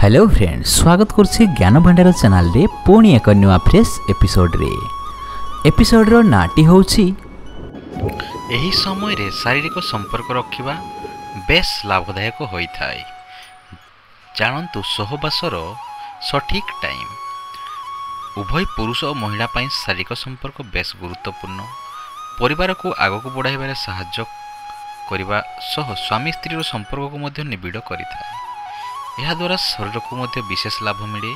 Hello friends, स्वागत करछि ज्ञान भंडार चैनल रे पुणी एक नुआ फ्रेश एपिसोड रो नाटी होछि एही समय रे शारीरिक संपर्क रखिबा बेस लाभदायक होइथाय। जानन्तु सहवासर सठिक टाइम। उभय पुरुष और महिला पाई शारीरिक संपर्क बेस गुरुत्वपूर्ण। परिवार को आगक बढ़ाइबारे सहायता करिबा सह स्वामी स्त्री रो संपर्क को मध्य निबिड़ करिथाय। यह द्वारा शरीर को मध्य विशेष लाभ मिले।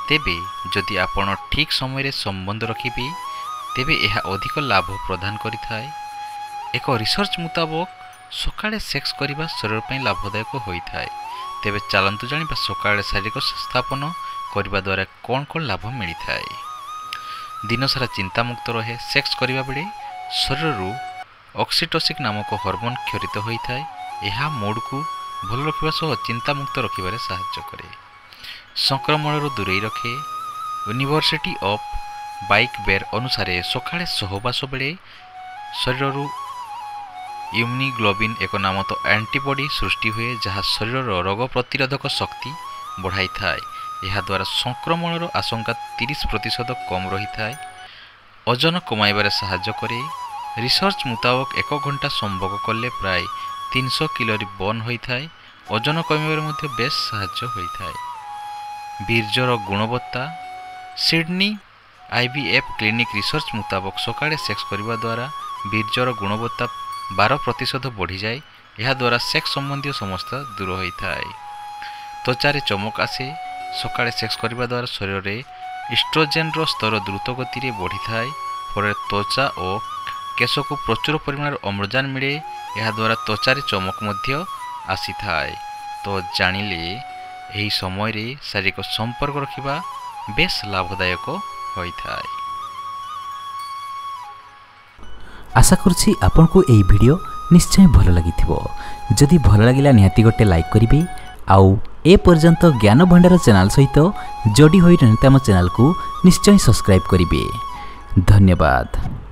तेबे जदि आपण ठीक समय संबंध रखिबे तेबे यह अधिक लाभ प्रदान करिथाय। एक रिसर्च मुताबक सकाळे सेक्स करिबा शरीर पई लाभदायक होइथाय। तेबे चलंतु जानिबा सकाळे शारीरिक स्थापन करिबा द्वारा कोन कोन लाभ मिलिथाय। दिन सारा चिंता मुक्त रहे। सेक्स करिबा बेले शरीररू ऑक्सीटोसिन नामक हार्मोन क्षरित होइथाय। यह मूड को भल रखा सह चिंता मुक्त रखिबारे सहायता करे। संक्रमण दूरे रखे। यूनिवर्सिटी ऑफ बाइक बेर अनुसार सकाळे सहवास बेले शरीर इम्यूनोग्लोबिन एक नामक एंटीबॉडी सृष्टि हुए, जहाँ शरीर रोग प्रतिरोधक शक्ति बढ़ाई थाए। यह द्वारा संक्रमण आशंका 30% कम रही थाए। ओजन कमाइबारे सहायता करे। रिसर्च मुताबक 1 घंटा संभोग कले प्राय 300 किलोरी बर्न होइथाय। ओजन कमिबारे मध्य बेस सहायता होइथाय। बीर्जर गुणवत्ता। सिडनी IVF क्लिनिक रिसर्च मुताबक सकाळे सेक्स करिबा द्वारा बीर्जर गुणवत्ता 12% बढ़ी जाए। यह द्वारा सेक्स संबंधी समस्या दूर होइथाय। त्वचारे चमक आसे। सकाळे सेक्स करिबा द्वारा शरीर रे इस्ट्रोजेन रो स्तर द्रुत गति रे बढ़ी थाय। फल त्वचा और केश को प्रचुर परिमाण अम्लजान मिले। यह द्वारा त्वचारे चमक मध्य आसी थाए। तो जानिले एही समय रे शारीरिक संपर्क रखिबा बेस लाभदायक होई थाए। आशा करछि आपन को एही वीडियो निश्चय भल लागिथिबो। जदि भल लागिला निहाती गोटे लाइक करिवे। आउ ए पर्यंत ज्ञान भंडार चैनल सहित जोडी होई रहते हम चैनल को निश्चय सब्सक्राइब करिवे। धन्यवाद।